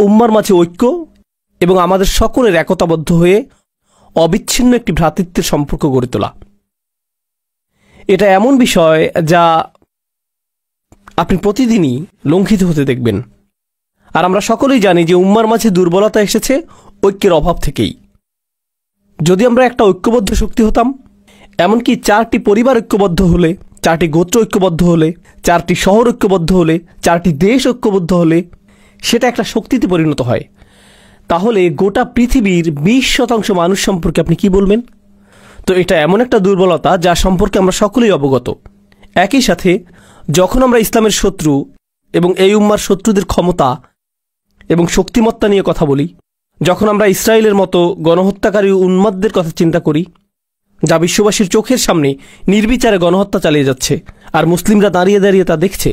উম্মার মাঝে ঐক্য এবং আমাদের সকলের একতাবদ্ধ হয়ে অবিচ্ছিন্ন একটি ভ্রাতৃত্বের সম্পর্ক গড়ে তোলা। এটা এমন বিষয় যা আপনি প্রতিদিনই লঙ্ঘিত হতে দেখবেন। আর আমরা সকলেই জানি যে উম্মার মাঝে দুর্বলতা এসেছে ঐক্যের অভাব থেকেই। যদি আমরা একটা ঐক্যবদ্ধ শক্তি হতাম, এমনকি 4টি পরিবার ঐক্যবদ্ধ হলে, 4টি গোত্র ঐক্যবদ্ধ হলে, 4টি শহর ঐক্যবদ্ধ হলে, 4টি দেশ ঐক্যবদ্ধ হলে সেটা একটা শক্তিতে পরিণত হয়, তাহলে গোটা পৃথিবীর 20% মানুষ সম্পর্কে আপনি কি বলবেন? তো এটা এমন একটা দুর্বলতা যা সম্পর্কে আমরা সকলেই অবগত। একই সাথে যখন আমরা ইসলামের শত্রু এবং এই উম্মার শত্রুদের ক্ষমতা এবং শক্তিমত্তা নিয়ে কথা বলি, যখন আমরা ইসরায়েলের মতো গণহত্যাকারী উন্মাদদের কথা চিন্তা করি, যা বিশ্ববাসীর চোখের সামনে নির্বিচারে গণহত্যা চালিয়ে যাচ্ছে আর মুসলিমরা দাঁড়িয়ে দাঁড়িয়ে তা দেখছে,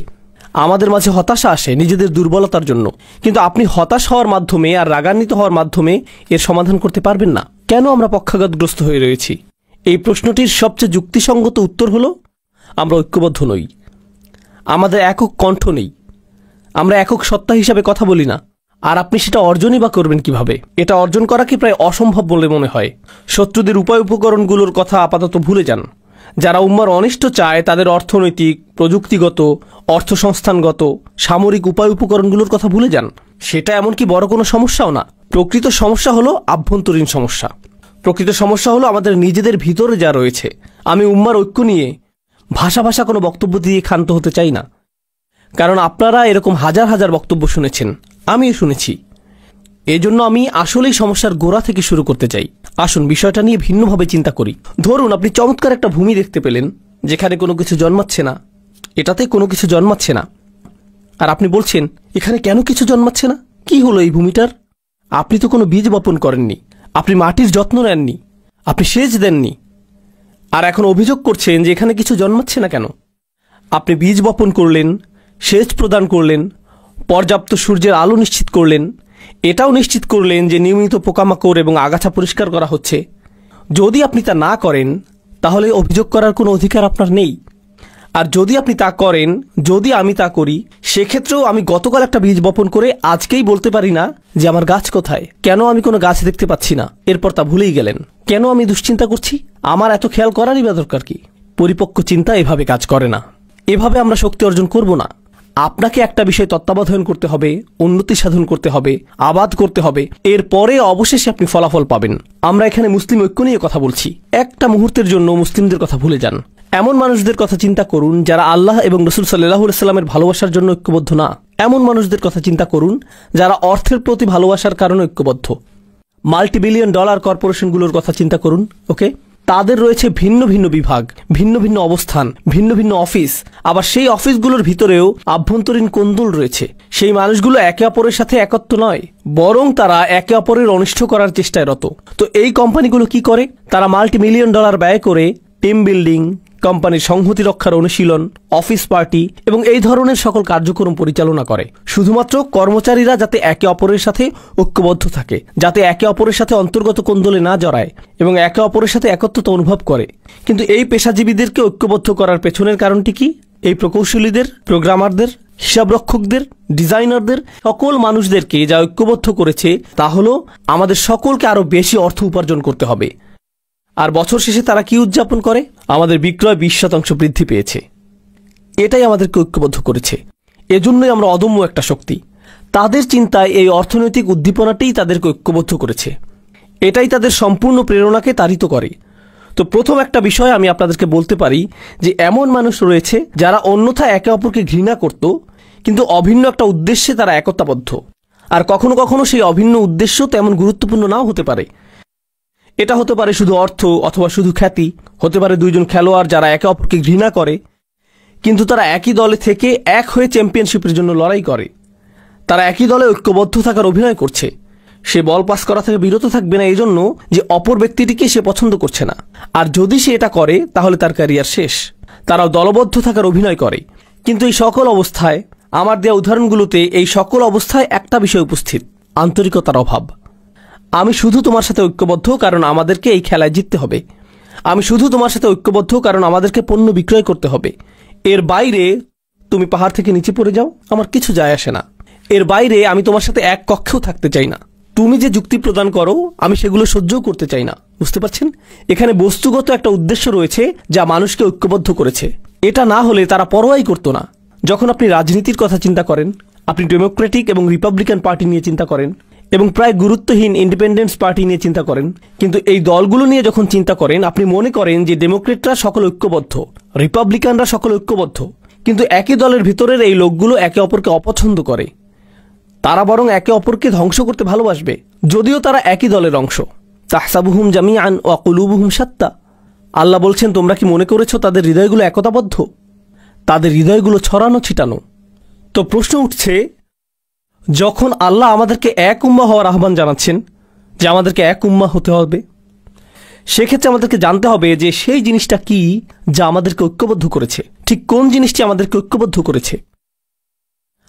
আমাদের মাঝে হতাশা আসে নিজেদের দুর্বলতার জন্য। কিন্তু আপনি হতাশ হওয়ার মাধ্যমে আর রাগান্বিত হওয়ার মাধ্যমে এর সমাধান করতে পারবেন না। কেন আমরা পক্ষাঘাতগ্রস্ত হয়ে রয়েছি? এই প্রশ্নটির সবচেয়ে যুক্তিসঙ্গত উত্তর হলো আমরা ঐক্যবদ্ধ নই, আমাদের একক কণ্ঠ নেই, আমরা একক সত্তা হিসাবে কথা বলি না। আর আপনি সেটা অর্জনই বা করবেন কিভাবে? এটা অর্জন করা কি প্রায় অসম্ভব বলে মনে হয়। শত্রুদের উপায় উপকরণগুলোর কথা আপাতত ভুলে যান। যারা উম্মার অনিষ্ট চায় তাদের অর্থনৈতিক, প্রযুক্তিগত, অর্থসংস্থানগত, সামরিক উপায় উপকরণগুলোর কথা ভুলে যান। সেটা এমনকি বড় কোনো সমস্যাও না। প্রকৃত সমস্যা হলো আভ্যন্তরীণ সমস্যা। প্রকৃত সমস্যা হলো আমাদের নিজেদের ভিতরে যা রয়েছে। আমি উম্মার ঐক্য নিয়ে ভাষা কোনো বক্তব্য দিয়ে ক্ষান্ত হতে চাই না, কারণ আপনারা এরকম হাজার হাজার বক্তব্য শুনেছেন, আমিও শুনেছি। এজন্য আমি আসলেই সমস্যার গোড়া থেকে শুরু করতে চাই। আসুন বিষয়টা নিয়ে ভিন্নভাবে চিন্তা করি। ধরুন আপনি চমৎকার একটা ভূমি দেখতে পেলেন যেখানে কোনো কিছু জন্মাচ্ছে না, এটাতে কোনো কিছু জন্মাচ্ছে না, আর আপনি বলছেন এখানে কেন কিছু জন্মাচ্ছে না? কি হলো এই ভূমিটার? আপনি তো কোনো বীজ বপন করেননি, আপনি মাটির যত্ন নেননি, আপনি সেচ দেননি, আর এখন অভিযোগ করছেন যে এখানে কিছু জন্মাচ্ছে না কেন? আপনি বীজ বপন করলেন, সেচ প্রদান করলেন, পর্যাপ্ত সূর্যের আলো নিশ্চিত করলেন, এটাও নিশ্চিত করলেন যে নিয়মিত পোকামাকড় এবং আগাছা পরিষ্কার করা হচ্ছে। যদি আপনি তা না করেন তাহলে অভিযোগ করার কোনো অধিকার আপনার নেই। আর যদি আপনি তা করেন, যদি আমি তা করি, সেক্ষেত্রেও আমি গতকাল একটা বীজ বপন করে আজকেই বলতে পারি না যে আমার গাছ কোথায়, কেন আমি কোনো গাছ দেখতে পাচ্ছি না, এরপর তা ভুলেই গেলেন। কেন আমি দুশ্চিন্তা করছি? আমার এত খেয়াল করারই বা দরকার কি? পরিপক্ক চিন্তা এভাবে কাজ করে না। এভাবে আমরা শক্তি অর্জন করব না। আপনাকে একটা বিষয় তত্ত্বাবধান করতে হবে, উন্নতি সাধন করতে হবে, আবাদ করতে হবে, এরপরে অবশেষে আপনি ফলাফল পাবেন। আমরা এখানে মুসলিম ঐক্য নিয়ে কথা বলছি। একটা মুহূর্তের জন্য মুসলিমদের কথা ভুলে যান। এমন মানুষদের কথা চিন্তা করুন যারা আল্লাহ এবং রাসূল সাল্লাল্লাহু আলাইহি ওয়াসাল্লামের ভালোবাসার জন্য ঐক্যবদ্ধ না। এমন মানুষদের কথা চিন্তা করুন যারা অর্থের প্রতি ভালোবাসার কারণে ঐক্যবদ্ধ। মাল্টিবিলিয়ন ডলার কর্পোরেশনগুলোর কথা চিন্তা করুন। ওকে, তাদের রয়েছে ভিন্ন ভিন্ন বিভাগ, ভিন্ন ভিন্ন অবস্থান, ভিন্ন ভিন্ন অফিস, আবার সেই অফিসগুলোর ভিতরেও আভ্যন্তরীণ কোন্দল রয়েছে। সেই মানুষগুলো একে অপরের সাথে একত্র নয়, বরং তারা একে অপরের অনিষ্ট করার চেষ্টায় রত। তো এই কোম্পানিগুলো কি করে? তারা মাল্টিমিলিয়ন ডলার ব্যয় করে টিম বিল্ডিং, কোম্পানির সংহতি রক্ষার অনুশীলন, অফিস পার্টি এবং এই ধরনের সকল কার্যক্রম পরিচালনা করে, শুধুমাত্র কর্মচারীরা যাতে একে অপরের সাথে ঐক্যবদ্ধ থাকে, যাতে একে অপরের সাথে অন্তর্গত কোন্দলে না জড়ায় এবং একে অপরের সাথে একত্রতা অনুভব করে। কিন্তু এই পেশাজীবীদেরকে ঐক্যবদ্ধ করার পেছনের কারণটি কি? এই প্রকৌশলীদের, প্রোগ্রামারদের, হিসাবরক্ষকদের, ডিজাইনারদের, সকল মানুষদেরকে যা ঐক্যবদ্ধ করেছে তা হলো আমাদের সকলকে আরো বেশি অর্থ উপার্জন করতে হবে। আর বছর শেষে তারা কি উদযাপন করে? আমাদের বিক্রয় 20% বৃদ্ধি পেয়েছে। এটাই আমাদেরকে ঐক্যবদ্ধ করেছে। এজন্যই আমরা অদম্য একটা শক্তি। তাদের চিন্তায় এই অর্থনৈতিক উদ্দীপনাটাই তাদেরকে ঐক্যবদ্ধ করেছে। এটাই তাদের সম্পূর্ণ প্রেরণাকে তাড়িত করে। তো প্রথম একটা বিষয় আমি আপনাদেরকে বলতে পারি যে এমন মানুষ রয়েছে যারা অন্যথায় একে অপরকে ঘৃণা করত, কিন্তু অভিন্ন একটা উদ্দেশ্যে তারা একতাবদ্ধ। আর কখনো কখনো সেই অভিন্ন উদ্দেশ্য তেমন গুরুত্বপূর্ণ নাও হতে পারে। এটা হতে পারে শুধু অর্থ অথবা শুধু খ্যাতি, হতে পারে দুইজন খেলোয়াড় যারা একে অপরকে ঘৃণা করে, কিন্তু তারা একই দলে থেকে এক হয়ে চ্যাম্পিয়নশিপের জন্য লড়াই করে। তারা একই দলে ঐক্যবদ্ধ থাকার অভিনয় করছে। সে বল পাস করা থেকে বিরত থাকবে না এই জন্য যে অপর ব্যক্তিটিকে সে পছন্দ করছে না, আর যদি সে এটা করে তাহলে তার ক্যারিয়ার শেষ। তারাও দলবদ্ধ থাকার অভিনয় করে। কিন্তু এই সকল অবস্থায়, আমার দেওয়া উদাহরণগুলোতে এই সকল অবস্থায় একটা বিষয় উপস্থিত: আন্তরিকতার অভাব। আমি শুধু তোমার সাথে ঐক্যবদ্ধ কারণ আমাদেরকে এই খেলায় জিততে হবে। আমি শুধু তোমার সাথে ঐক্যবদ্ধ কারণ আমাদেরকে পণ্য বিক্রয় করতে হবে। এর বাইরে তুমি পাহাড় থেকে নিচে পড়ে যাও, আমার কিছু যায় আসে না। এর বাইরে আমি তোমার সাথে এক কক্ষেও থাকতে চাই না। তুমি যে যুক্তি প্রদান করো আমি সেগুলো সহ্যও করতে চাই না। বুঝতে পারছেন? এখানে বস্তুগত একটা উদ্দেশ্য রয়েছে যা মানুষকে ঐক্যবদ্ধ করেছে। এটা না হলে তারা পরোয়াই করতো না। যখন আপনি রাজনীতির কথা চিন্তা করেন, আপনি ডেমোক্রেটিক এবং রিপাবলিকান পার্টি নিয়ে চিন্তা করেন এবং প্রায় গুরুত্বহীন ইন্ডিপেন্ডেন্স পার্টি নিয়ে চিন্তা করেন, কিন্তু এই দলগুলো নিয়ে যখন চিন্তা করেন আপনি মনে করেন যে ডেমোক্রেটরা সকল ঐক্যবদ্ধ, রিপাবলিকানরা সকল ঐক্যবদ্ধ, কিন্তু একই দলের ভিতরের এই লোকগুলো একে অপরকে অপছন্দ করে। তারা বরং একে অপরকে ধ্বংস করতে ভালোবাসবে, যদিও তারা একই দলের অংশ। তাহসাবুহুম জামিআন ওয়া কুলুবুহুম শাত্তা। আল্লাহ বলছেন, তোমরা কি মনে করেছো তাদের হৃদয়গুলো একতাবদ্ধ? তাদের হৃদয়গুলো ছড়ানো ছিটানো। তো প্রশ্ন উঠছে, যখন আল্লাহ আমাদেরকে এক উম্মাহ হওয়ার আহ্বান জানাচ্ছেন যে আমাদেরকে এক উম্মাহ হতে হবে, সেক্ষেত্রে আমাদেরকে জানতে হবে যে সেই জিনিসটা কি যা আমাদেরকে ঐক্যবদ্ধ করেছে, ঠিক কোন জিনিসটি আমাদেরকে ঐক্যবদ্ধ করেছে।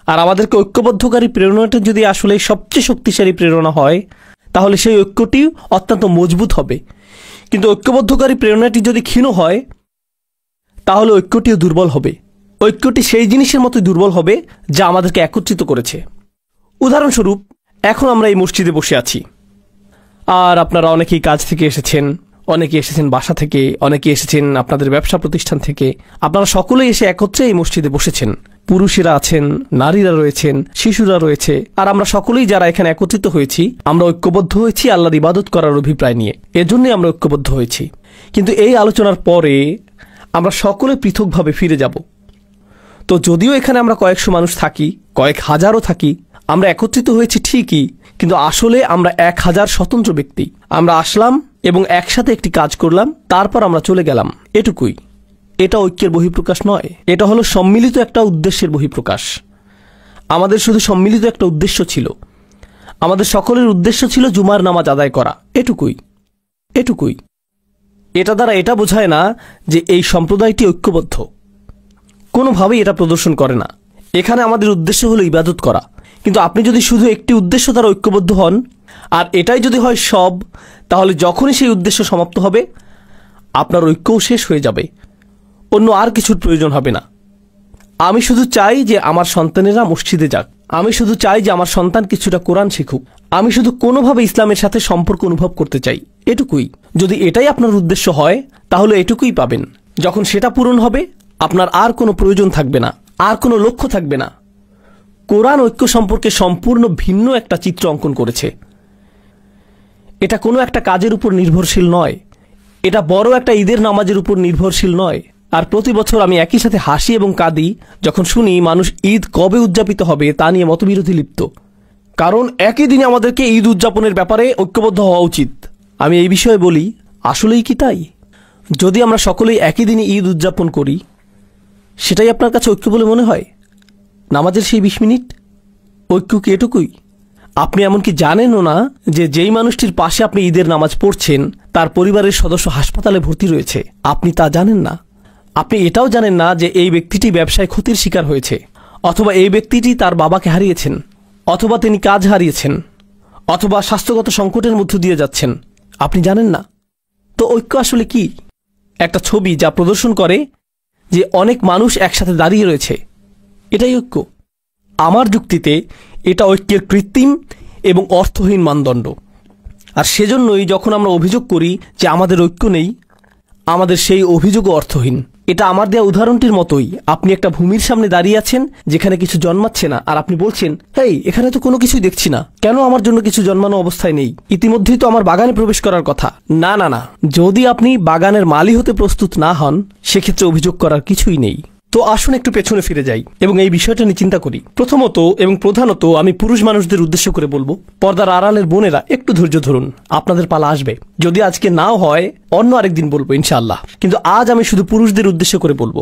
আর আমাদেরকে ঐক্যবদ্ধকারী প্রেরণাটা যদি আসলে সবচেয়ে শক্তিশালী প্রেরণা হয় তাহলে সেই ঐক্যটি অত্যন্ত মজবুত হবে, কিন্তু ঐক্যবদ্ধকারী প্রেরণাটি যদি ক্ষীণ হয় তাহলে ঐক্যটিও দুর্বল হবে। ঐক্যটি সেই জিনিসের মতোই দুর্বল হবে যা আমাদেরকে একত্রিত করেছে। উদাহরণস্বরূপ, এখন আমরা এই মসজিদে বসে আছি, আর আপনারা অনেকেই কাজ থেকে এসেছেন, অনেকে এসেছেন বাসা থেকে, অনেকে এসেছেন আপনাদের ব্যবসা প্রতিষ্ঠান থেকে। আপনারা সকলেই এসে একত্রে এই মসজিদে বসেছেন। পুরুষেরা আছেন, নারীরা রয়েছেন, শিশুরা রয়েছে, আর আমরা সকলেই যারা এখানে একত্রিত হয়েছি আমরা ঐক্যবদ্ধ হয়েছি আল্লাহর ইবাদত করার অভিপ্রায় নিয়ে। এজন্যই আমরা ঐক্যবদ্ধ হয়েছি। কিন্তু এই আলোচনার পরে আমরা সকলে পৃথকভাবে ফিরে যাব। তো যদিও এখানে আমরা কয়েকশো মানুষ থাকি, কয়েক হাজারও থাকি, আমরা একত্রিত হয়েছি ঠিকই, কিন্তু আসলে আমরা 1000 স্বতন্ত্র ব্যক্তি। আমরা আসলাম এবং একসাথে একটি কাজ করলাম, তারপর আমরা চলে গেলাম, এটুকুই। এটা ঐক্যের বহিঃপ্রকাশ নয়, এটা হলো সম্মিলিত একটা উদ্দেশ্যের বহিঃপ্রকাশ। আমাদের শুধু সম্মিলিত একটা উদ্দেশ্য ছিল, আমাদের সকলের উদ্দেশ্য ছিল জুমার নামাজ আদায় করা, এটুকুই। এটা দ্বারা এটা বোঝায় না যে এই সম্প্রদায়টি ঐক্যবদ্ধ, কোনোভাবেই এটা প্রদর্শন করে না। এখানে আমাদের উদ্দেশ্য হলো ইবাদত করা। কিন্তু আপনি যদি শুধু একটি উদ্দেশ্য দ্বারা ঐক্যবদ্ধ হন আর এটাই যদি হয় সব, তাহলে যখনই সেই উদ্দেশ্য সমাপ্ত হবে আপনার ঐক্যও শেষ হয়ে যাবে, অন্য আর কিছুর প্রয়োজন হবে না। আমি শুধু চাই যে আমার সন্তানেরা মসজিদে যাক, আমি শুধু চাই যে আমার সন্তান কিছুটা কোরআন শিখুক, আমি শুধু কোনোভাবে ইসলামের সাথে সম্পর্ক অনুভব করতে চাই, এটুকুই। যদি এটাই আপনার উদ্দেশ্য হয় তাহলে এটুকুই পাবেন। যখন সেটা পূরণ হবে আপনার আর কোনো প্রয়োজন থাকবে না, আর কোনো লক্ষ্য থাকবে না। কোরআন ঐক্য সম্পর্কে সম্পূর্ণ ভিন্ন একটা চিত্র অঙ্কন করেছে। এটা কোনো একটা কাজের উপর নির্ভরশীল নয়, এটা বড় একটা ঈদের নামাজের উপর নির্ভরশীল নয়। আর প্রতি বছর আমি একই সাথে হাসি এবং কাঁদি যখন শুনি মানুষ ঈদ কবে উদযাপিত হবে তা নিয়ে মতবিরোধী লিপ্ত। কারণ একই দিনে আমাদেরকে ঈদ উদযাপনের ব্যাপারে ঐক্যবদ্ধ হওয়া উচিত। আমি এই বিষয়ে বলি, আসলেই কি তাই? যদি আমরা সকলেই একই দিনে ঈদ উদযাপন করি, সেটাই আপনার কাছে ঐক্য বলে মনে হয়? নামাজের সেই 20 মিনিট ঐক্য কি এটুকুই? আপনি এমনকি জানেনও না যে যেই মানুষটির পাশে আপনি ঈদের নামাজ পড়ছেন তার পরিবারের সদস্য হাসপাতালে ভর্তি রয়েছে, আপনি তা জানেন না। আপনি এটাও জানেন না যে এই ব্যক্তিটি ব্যবসায় ক্ষতির শিকার হয়েছে, অথবা এই ব্যক্তিটি তার বাবাকে হারিয়েছেন, অথবা তিনি কাজ হারিয়েছেন, অথবা স্বাস্থ্যগত সংকটের মধ্য দিয়ে যাচ্ছেন, আপনি জানেন না। তো ঐক্য আসলে কি? একটা ছবি যা প্রদর্শন করে যে অনেক মানুষ একসাথে দাঁড়িয়ে রয়েছে, এটাই ঐক্য। আমার যুক্তিতে এটা ঐক্যের কৃত্রিম এবং অর্থহীন মানদণ্ড। আর সেজন্যই যখন আমরা অভিযোগ করি যে আমাদের ঐক্য নেই, আমাদের সেই অভিযোগও অর্থহীন। এটা আমার দেওয়া উদাহরণটির মতোই। আপনি একটা ভূমির সামনে দাঁড়িয়ে আছেন যেখানে কিছু জন্মাচ্ছে না, আর আপনি বলছেন, হেই, এখানে তো কোনো কিছুই দেখছি না, কেন আমার জন্য কিছু জন্মানো অবস্থায় নেই? ইতিমধ্যেই তো আমার বাগানে প্রবেশ করার কথা। না না না, যদি আপনি বাগানের মালি হতে প্রস্তুত না হন সেক্ষেত্রে অভিযোগ করার কিছুই নেই। তো আসুন একটু পেছনে ফিরে যাই এবং এই বিষয়টা নিয়ে চিন্তা করি। প্রথমত এবং প্রধানত আমি পুরুষ মানুষদের উদ্দেশ্য করে বলবো, পর্দার আড়ালের বোনেরা একটু ধৈর্য ধরুন, আপনাদের পালা আসবে। যদি আজকে নাও হয় অন্য আরেকদিন বলবো ইনশাআল্লাহ, কিন্তু আজ আমি শুধু পুরুষদের উদ্দেশ্য করে বলবো।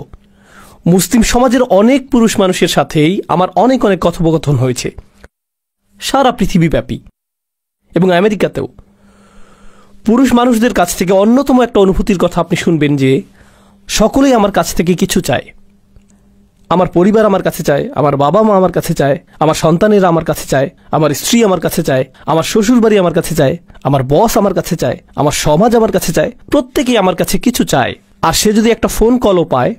মুসলিম সমাজের অনেক পুরুষ মানুষের সাথেই আমার অনেক কথোপকথন হয়েছে, সারা পৃথিবীব্যাপী এবং আমেরিকাতেও। পুরুষ মানুষদের কাছ থেকে অন্যতম একটা অনুভূতির কথা আপনি শুনবেন যে সকলেই আমার কাছ থেকে কিছু চায়। আমার পরিবার আমার কাছে চায়, আমার বাবা মা আমার কাছে চায়, আমার সন্তানেরা আমার কাছে চায়, আমার স্ত্রী আমার কাছে চায়, আমার শ্বশুরবাড়ি আমার কাছে চায়, আমার বস আমার কাছে চায়, আমার সমাজ আমার কাছে চায়, প্রত্যেকেই আমার কাছে কিছু চায়। আর সে যদি একটা ফোন কলও পায়,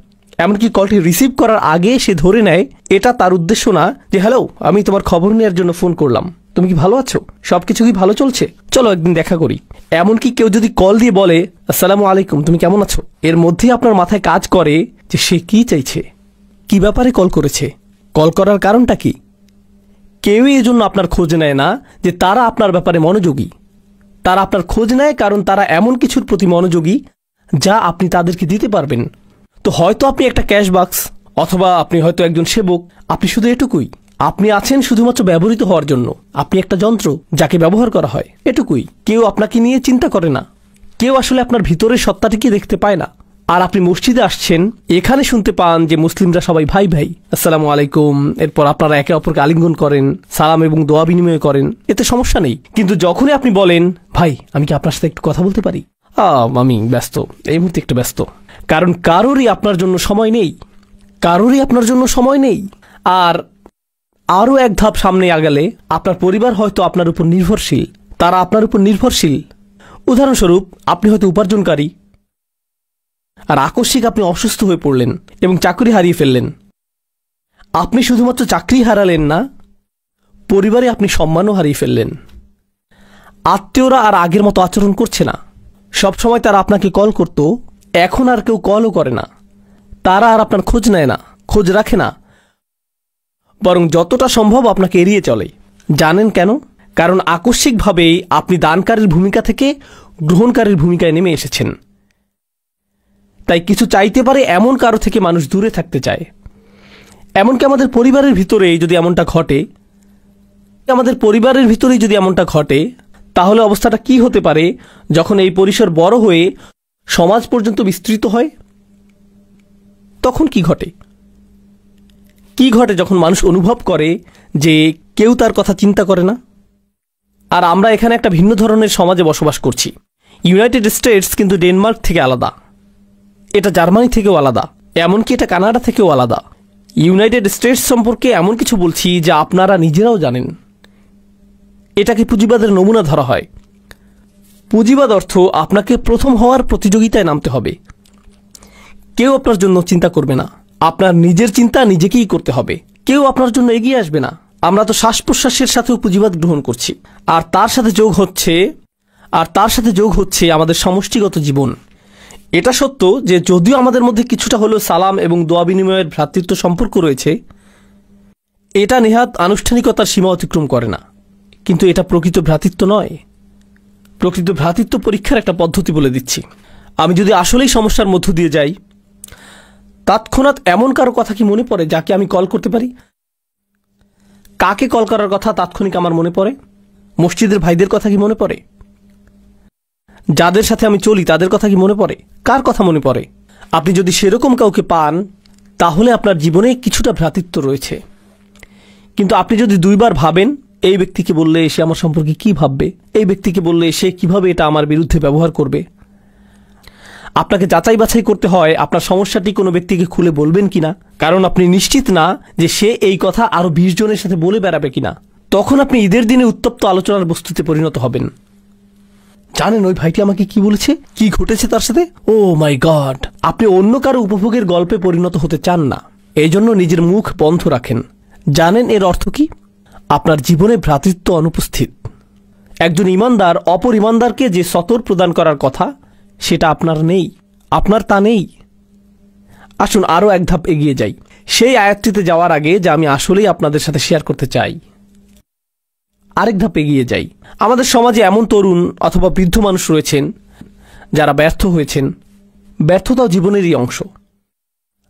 এমনকি কলটি রিসিভ করার আগে সে ধরে নেয় এটা তার উদ্দেশ্য না যে হ্যালো, আমি তোমার খবর নেওয়ার জন্য ফোন করলাম, তুমি কি ভালো আছো, সবকিছু কি ভালো চলছে, চলো একদিন দেখা করি। এমনকি কেউ যদি কল দিয়ে বলে আসসালামু আলাইকুম, তুমি কেমন আছো, এর মধ্যেই আপনার মাথায় কাজ করে যে সে কি চাইছে, কি ব্যাপারে কল করেছে, কল করার কারণটা কি। কেউই এজন্য আপনার খোঁজ নেয় না যে তারা আপনার ব্যাপারে মনোযোগী। তারা আপনার খোঁজ নেয় কারণ তারা এমন কিছুর প্রতি মনোযোগী যা আপনি তাদেরকে দিতে পারবেন। তো হয়তো আপনি একটা ক্যাশ বাক্স, অথবা আপনি হয়তো একজন সেবক, আপনি শুধু এটুকুই। আপনি আছেন শুধুমাত্র ব্যবহৃত হওয়ার জন্য। আপনি একটা যন্ত্র যাকে ব্যবহার করা হয়, এটুকুই। কেউ আপনাকে নিয়ে চিন্তা করে না, কেউ আসলে আপনার ভিতরের সত্তাটিকে দেখতে পায় না। আর আপনি মসজিদে আসছেন, এখানে শুনতে পান যে মুসলিমরা সবাই ভাই ভাই, আসসালামু আলাইকুম, এরপর আপনারা একে অপরকে আলিঙ্গন করেন, সালাম এবং দোয়া বিনিময় করেন, এতে সমস্যা নেই। কিন্তু যখনই আপনি বলেন ভাই আমি কি আপনার সাথে একটু কথা বলতে পারি, আমি ব্যস্ত, এই মুহূর্তে একটু ব্যস্ত, কারণ কারোরই আপনার জন্য সময় নেই, কারোরই আপনার জন্য সময় নেই। আর আরও এক ধাপ সামনে আগালে আপনার পরিবার হয়তো আপনার উপর নির্ভরশীল, তারা আপনার উপর নির্ভরশীল। উদাহরণস্বরূপ আপনি হয়তো উপার্জনকারী, আর আকস্মিক আপনি অসুস্থ হয়ে পড়লেন এবং চাকরি হারিয়ে ফেললেন। আপনি শুধুমাত্র চাকরি হারালেন না, পরিবারে আপনি সম্মানও হারিয়ে ফেললেন। আত্মীয়রা আর আগের মতো আচরণ করছে না। সবসময় তারা আপনাকে কল করত, এখন আর কেউ কলও করে না। তারা আর আপনার খোঁজ নেয় না, খোঁজ রাখে না, বরং যতটা সম্ভব আপনাকে এড়িয়ে চলে। জানেন কেন? কারণ আকস্মিকভাবেই আপনি দানকারীর ভূমিকা থেকে গ্রহণকারীর ভূমিকায় নেমে এসেছেন। তাই কিছু চাইতে পারে এমন কারো থেকে মানুষ দূরে থাকতে চায়। এমনকি আমাদের পরিবারের ভিতরেই যদি এমনটা ঘটে, তাহলে অবস্থাটা কি হতে পারে যখন এই পরিসর বড় হয়ে সমাজ পর্যন্ত বিস্তৃত হয়? তখন কি ঘটে যখন মানুষ অনুভব করে যে কেউ তার কথা চিন্তা করে না? আর আমরা এখানে একটা ভিন্ন ধরনের সমাজে বসবাস করছি। ইউনাইটেড স্টেটস কিন্তু ডেনমার্ক থেকে আলাদা, এটা জার্মানি থেকেও আলাদা, এমনকি এটা কানাডা থেকেও আলাদা। ইউনাইটেড স্টেটস সম্পর্কে এমন কিছু বলছি যা আপনারা নিজেরাও জানেন। এটাকে পুঁজিবাদের নমুনা ধরা হয়। পুঁজিবাদ অর্থ আপনাকে প্রথম হওয়ার প্রতিযোগিতায় নামতে হবে। কেউ আপনার জন্য চিন্তা করবে না, আপনার নিজের চিন্তা নিজেকেই করতে হবে। কেউ আপনার জন্য এগিয়ে আসবে না। আমরা তো শ্বাস প্রশ্বাসের সাথেও পুঁজিবাদ গ্রহণ করছি, আর তার সাথে যোগ হচ্ছে আমাদের সমষ্টিগত জীবন। এটা সত্য যে যদিও আমাদের মধ্যে কিছুটা হলেও সালাম এবং দোয়া বিনিময়ের ভ্রাতৃত্ব সম্পর্ক রয়েছে, এটা নেহাত আনুষ্ঠানিকতার সীমা অতিক্রম করে না। কিন্তু এটা প্রকৃত ভ্রাতৃত্ব নয়। প্রকৃত ভ্রাতৃত্ব পরীক্ষার একটা পদ্ধতি বলে দিচ্ছি। আমি যদি আসলেই সমস্যার মধ্য দিয়ে যাই, তৎক্ষণাৎ এমন কারো কথা কি মনে পড়ে যাকে আমি কল করতে পারি? কাকে কল করার কথা তাৎক্ষণিক আমার মনে পড়ে? মসজিদের ভাইদের কথা কি মনে পড়ে? যাদের সাথে আমি চলি তাদের কথা কি মনে পড়ে? কার কথা মনে পড়ে? আপনি যদি সেরকম কাউকে পান, তাহলে আপনার জীবনে কিছুটা ভ্রাতৃত্ব রয়েছে। কিন্তু আপনি যদি দুইবার ভাবেন এই ব্যক্তিকে বললে সে আমার সম্পর্কে কি ভাববে, এই ব্যক্তিকে বললে সে কিভাবে এটা আমার বিরুদ্ধে ব্যবহার করবে, আপনাকে যাচাই বাছাই করতে হয় আপনার সমস্যাটি কোনো ব্যক্তিকে খুলে বলবেন কিনা, কারণ আপনি নিশ্চিত না যে সে এই কথা আরো 20 জনের সাথে বলে বেড়াবে কিনা। তখন আপনি ঈদের দিনে উত্তপ্ত আলোচনার বস্তুতে পরিণত হবেন। জানেন ওই ভাইটি আমাকে কি বলেছে, কি ঘটেছে তার সাথে? ও মাই গড! আপনি অন্য কারো উপভোগের গল্পে পরিণত হতে চান না, এই জন্য নিজের মুখ বন্ধ রাখেন। জানেন এর অর্থ কি? আপনার জীবনে ভ্রাতৃত্ব অনুপস্থিত। একজন ইমানদার অপর ইমানদারকে যে সতর প্রদান করার কথা, সেটা আপনার নেই, আপনার তা নেই। আসুন আরও এক ধাপ এগিয়ে যাই, সেই আয়াতটিতে যাওয়ার আগে যা আমি আসলেই আপনাদের সাথে শেয়ার করতে চাই। আরেক ধাপ এগিয়ে যাই। আমাদের সমাজে এমন তরুণ অথবা বৃদ্ধ মানুষ রয়েছেন যারা ব্যর্থ হয়েছেন। ব্যর্থতাও জীবনেরই অংশ।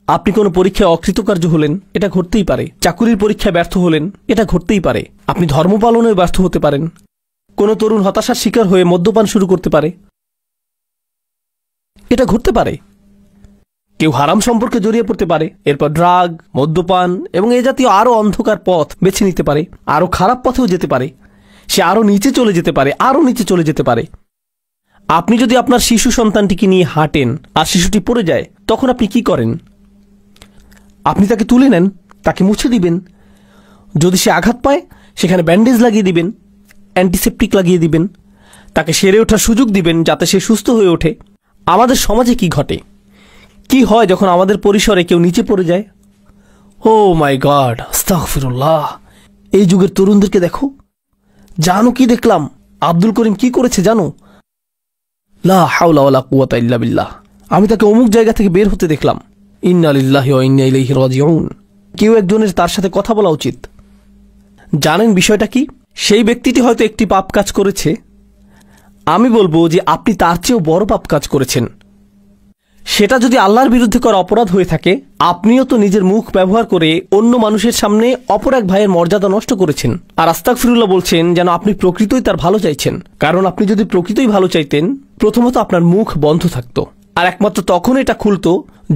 আপনি কোনো পরীক্ষায় অকৃতকার্য হলেন, এটা ঘটতেই পারে। চাকুরির পরীক্ষায় ব্যর্থ হলেন, এটা ঘটতেই পারে। আপনি ধর্ম পালনেও ব্যর্থ হতে পারেন। কোনো তরুণ হতাশার শিকার হয়ে মদ্যপান শুরু করতে পারে, এটা ঘটতে পারে। কেউ হারাম সম্পর্কে জড়িয়ে পড়তে পারে, এরপর ড্রাগ, মদ্যপান এবং এ জাতীয় আরও অন্ধকার পথ বেছে নিতে পারে, আরও খারাপ পথেও যেতে পারে। সে আরও নিচে চলে যেতে পারে। আপনি যদি আপনার শিশু সন্তানটিকে নিয়ে হাঁটেন আর শিশুটি পড়ে যায়, তখন আপনি কি করেন? আপনি তাকে তুলে নেন, তাকে মুছে দিবেন। যদি সে আঘাত পায়, সেখানে ব্যান্ডেজ লাগিয়ে দিবেন, অ্যান্টিসেপটিক লাগিয়ে দিবেন, তাকে সেরে ওঠার সুযোগ দিবেন যাতে সে সুস্থ হয়ে ওঠে। আমাদের সমাজে কি ঘটে? কি হয় যখন আমাদের পরিসরে কেউ নিচে পড়ে যায়? ও মাই গড, আস্তাগফিরুল্লাহ। এই যুগের তরুণদেরকে দেখো। জানো কি দেখলাম? আব্দুল করিম কি করেছে জানো? লা হাওলা ওয়ালা কুওয়াতা ইল্লা বিল্লাহ। আমি তাকে অমুক জায়গা থেকে বের হতে দেখলাম। ইন্না লিল্লাহি ওয়া ইন্না ইলাইহি রাজিউন। কেউ একজনের তার সাথে কথা বলা উচিত। জানেন বিষয়টা কি? সেই ব্যক্তিটি হয়তো একটি পাপ কাজ করেছে। আমি বলবো যে আপনি তার চেয়েও বড় পাপ কাজ করেছেন। সেটা যদি আল্লাহর বিরুদ্ধে করা অপরাধ হয়ে থাকে, আপনিও তো নিজের মুখ ব্যবহার করে অন্য মানুষের সামনে অপর এক ভাইয়ের মর্যাদা নষ্ট করেছেন। আর আস্তাগফিরুল্লাহ বলছেন যেন আপনি প্রকৃতই তার ভালো চাইছেন। কারণ আপনি যদি প্রকৃতই ভালো চাইতেন, প্রথমত আপনার মুখ বন্ধ থাকতো, আর একমাত্র তখন এটা খুলতো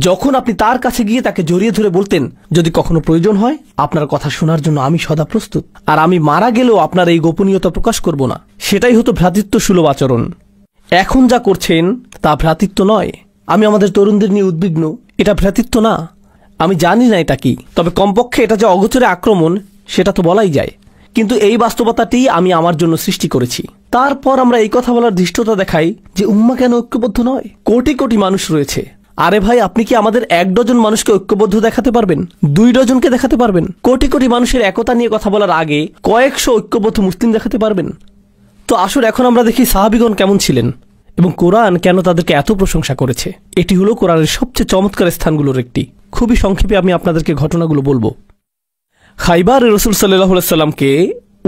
যখন আপনি তার কাছে গিয়ে তাকে জড়িয়ে ধরে বলতেন, যদি কখনো প্রয়োজন হয় আপনার কথা শোনার জন্য আমি সদা প্রস্তুত, আর আমি মারা গেলেও আপনার এই গোপনীয়তা প্রকাশ করব না। সেটাই হতো ভ্রাতৃত্বসুলভ আচরণ। এখন যা করছেন তা ভ্রাতৃত্ব নয়। আমি আমাদের তরুণদের নিয়ে উদ্বিগ্ন। এটা ভ্রাতৃত্ব না। আমি জানি না এটা কি, তবে কমপক্ষে এটা যে অগোচরে আক্রমণ সেটা তো বলাই যায়। কিন্তু এই বাস্তবতাটি আমি আমার জন্য সৃষ্টি করেছি। তারপর আমরা এই কথা বলার ধৃষ্টতা দেখাই যে উম্মাহ কেন ঐক্যবদ্ধ নয়? কোটি কোটি মানুষ রয়েছে। আরে ভাই, আপনি কি আমাদের 1 ডজন মানুষকে ঐক্যবদ্ধ দেখাতে পারবেন? 2 ডজনকে দেখাতে পারবেন? কোটি কোটি মানুষের একতা নিয়ে কথা বলার আগে কয়েকশো ঐক্যবদ্ধ মুসলিম দেখাতে পারবেন? তো আসুন এখন আমরা দেখি সাহাবীগণ কেমন ছিলেন এবং কোরআন কেন তাদেরকে এত প্রশংসা করেছে। এটি হলো কোরআনের সবচেয়ে চমৎকার স্থানগুলোর একটি। খুবই সংক্ষেপে আমি আপনাদেরকে ঘটনাগুলো বলবো। খাইবারে রাসূল সাল্লাল্লাহু আলাইহি সাল্লামকে